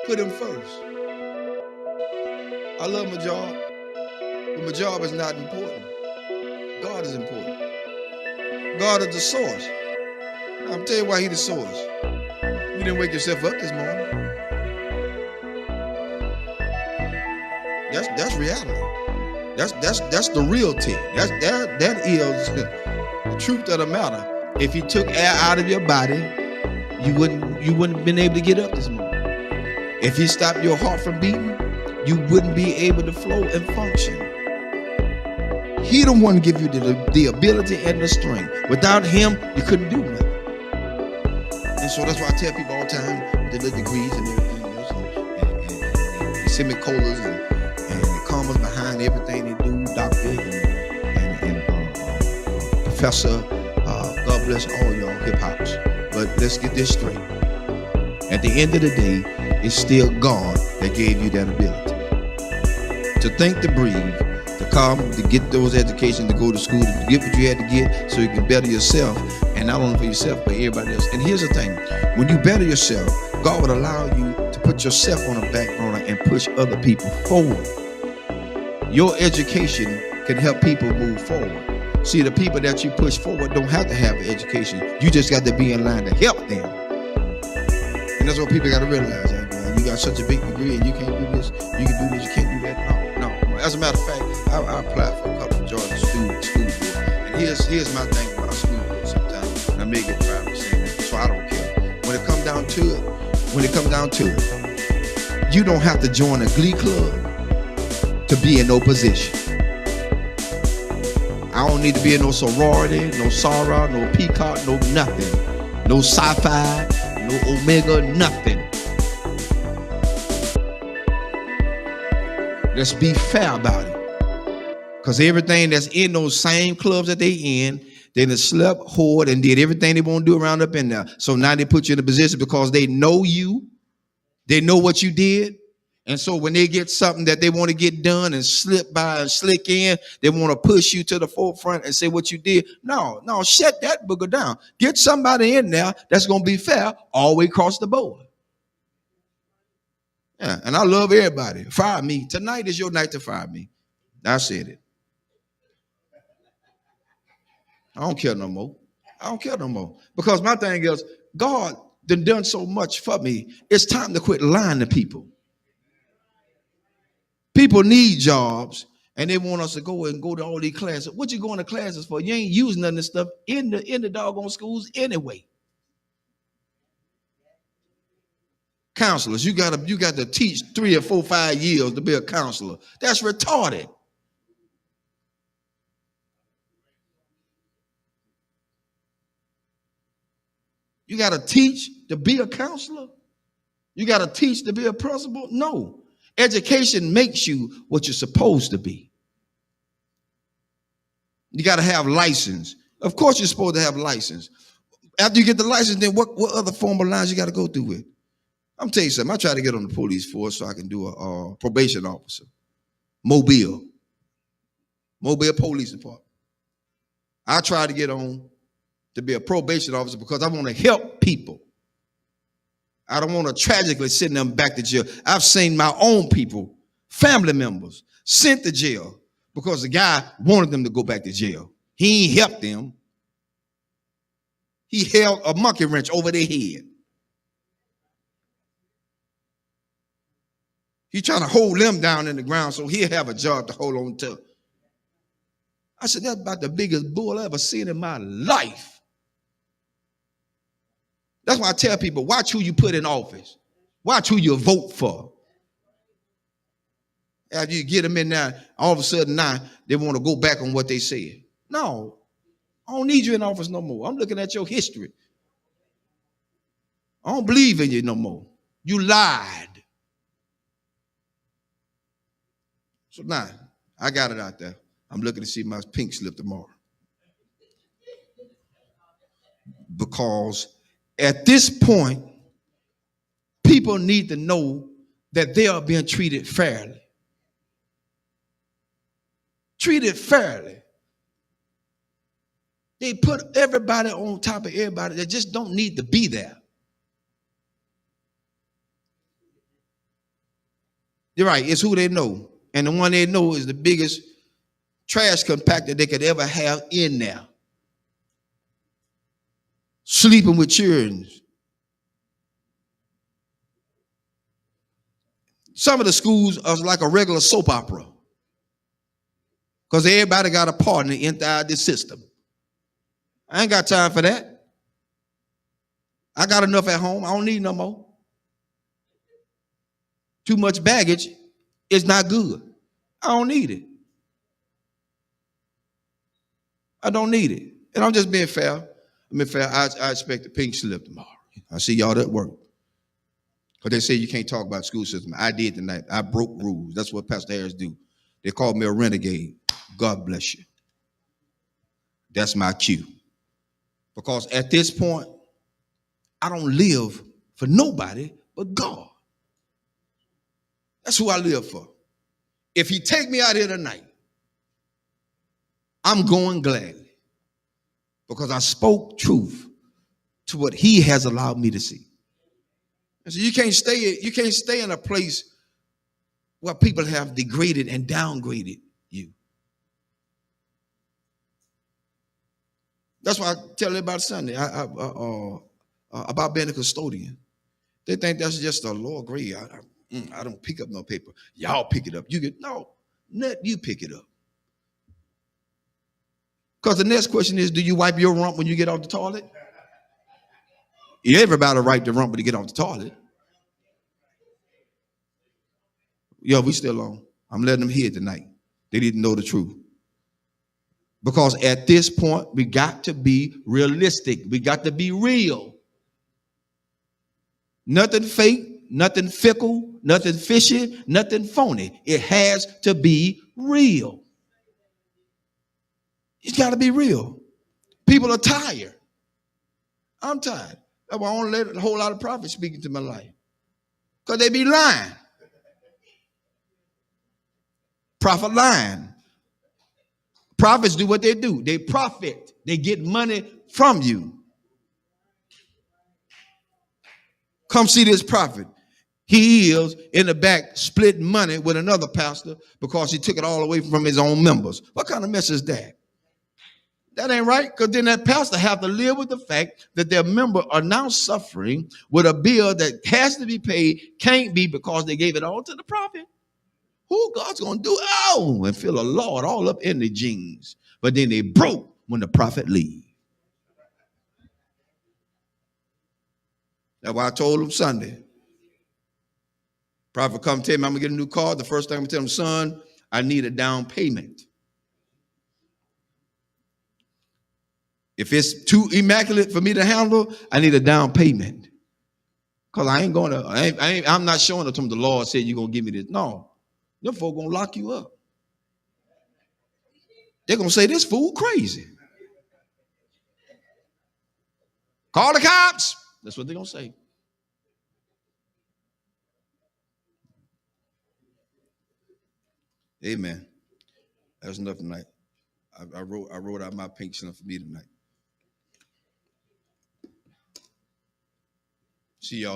put him first. I love my job, but my job is not important. God is important. God is the source. Now, I'm telling you why He's the source. You didn't wake yourself up this morning. That's reality. That's the reality. That is the truth of the matter. If He took air out of your body, you wouldn't have been able to get up this morning. If He stopped your heart from beating, you wouldn't be able to flow and function. He the one give you the ability and the strength. Without Him, you couldn't do nothing. And so that's why I tell people all the time with the little degrees and everything else, and semicolons and the commas behind everything they do, doctor and professor. God bless all y'all hip hops. But let's get this straight. At the end of the day, it's still God that gave you that ability to think, to breathe, to come, to get those educations, to go to school, to get what you had to get so you can better yourself, and not only for yourself, but everybody else. And here's the thing, when you better yourself, God would allow you to put yourself on the back burner and push other people forward. Your education can help people move forward. See, the people that you push forward don't have to have an education. You just got to be in line to help them. And that's what people got to realize. You got such a big degree and you can't do this, you can do this, you can't do that. No. As a matter of fact, I applied for a couple of Georgia school board. And here's my thing about school board sometimes. And I may get 5%, so I don't care. When it comes down to it, you don't have to join a glee club to be in no position. I don't need to be in no sorority, no Sarah, no Peacock, no nothing. No sci-fi, no Omega, nothing. Let's be fair about it. Because everything that's in those same clubs that they in, they done slept, whored, and did everything they want to do around up in there. So now they put you in a position because they know you. They know what you did. And so when they get something that they want to get done and slip by and slick in, they want to push you to the forefront and say what you did. No, shut that booger down. Get somebody in there that's going to be fair all the way across the board. Yeah, and I love everybody. Fire me. Tonight is your night to fire me. I said it. I don't care no more. Because my thing is, God done so much for me. It's time to quit lying to people. People need jobs, and they want us to go to all these classes. What you going to classes for? You ain't using none of this stuff in the doggone schools anyway. Counselors, you got to teach 3 or 4, 5 years to be a counselor. That's retarded. You got to teach to be a counselor? You got to teach to be a principal? No. Education makes you what you're supposed to be. You got to have license. Of course you're supposed to have license. After you get the license, then what other formal lines you got to go through with? I'm telling you something. I try to get on the police force so I can do a probation officer. Mobile Police Department. I try to get on to be a probation officer because I want to help people. I don't want to tragically send them back to jail. I've seen my own people, family members, sent to jail because the guy wanted them to go back to jail. He ain't helped them. He held a monkey wrench over their head. He's trying to hold them down in the ground so he'll have a job to hold on to. I said, that's about the biggest bull I ever seen in my life. That's why I tell people, watch who you put in office. Watch who you vote for. After you get them in there, all of a sudden now they want to go back on what they said. No, I don't need you in office no more. I'm looking at your history. I don't believe in you no more. You lied. So now, I got it out there. I'm looking to see my pink slip tomorrow. Because at this point, people need to know that they are being treated fairly. Treated fairly. They put everybody on top of everybody that just don't need to be there. You're right. It's who they know. And the one they know is the biggest trash compactor they could ever have in there. Sleeping with children. Some of the schools are like a regular soap opera because everybody got a partner inside this system. I ain't got time for that. I got enough at home. I don't need no more. Too much baggage is not good. I don't need it. I don't need it. And I'm just being fair. I mean, fair. I expect a pink slip tomorrow. I see y'all at work. Because they say you can't talk about school system. I did tonight. I broke rules. That's what Pastor Harris do. They called me a renegade. God bless you. That's my cue. Because at this point, I don't live for nobody but God. That's who I live for. If he take me out here tonight, I'm going gladly. Because I spoke truth to what he has allowed me to see. And so you can't stay in a place where people have degraded and downgraded you. That's why I tell everybody Sunday about being a custodian. They think that's just a lower grade. I don't pick up no paper. Y'all pick it up. Let you pick it up. Because the next question is, do you wipe your rump when you get off the toilet? Everybody wipe the rump when you get off the toilet. Yo, we still on. I'm letting them hear tonight. They didn't know the truth. Because at this point, we got to be realistic. We got to be real. Nothing fake, nothing fickle, nothing fishy, nothing phony. It has to be real. It's got to be real. People are tired. I'm tired. That's why I don't let a whole lot of prophets speak into my life. Because they be lying. Prophet lying. Prophets do what they do. They profit. They get money from you. Come see this prophet. He is in the back splitting money with another pastor because he took it all away from his own members. What kind of mess is that? That ain't right, because then that pastor have to live with the fact that their members are now suffering with a bill that has to be paid, can't be because they gave it all to the prophet. Who God's going to do? Oh, and feel a Lord all up in the jeans. But then they broke when the prophet leave. That's why I told him Sunday. Prophet come tell me I'm going to get a new car. The first thing I'm going to tell him, son, I need a down payment. If it's too immaculate for me to handle, I need a down payment. Because I ain't going to, I'm not showing it to him the Lord said you're going to give me this. No. Them folk going to lock you up. They're going to say, this fool crazy. Call the cops. That's what they're going to say. Amen. That's enough tonight. I wrote out my pink slip for me tonight. See y'all.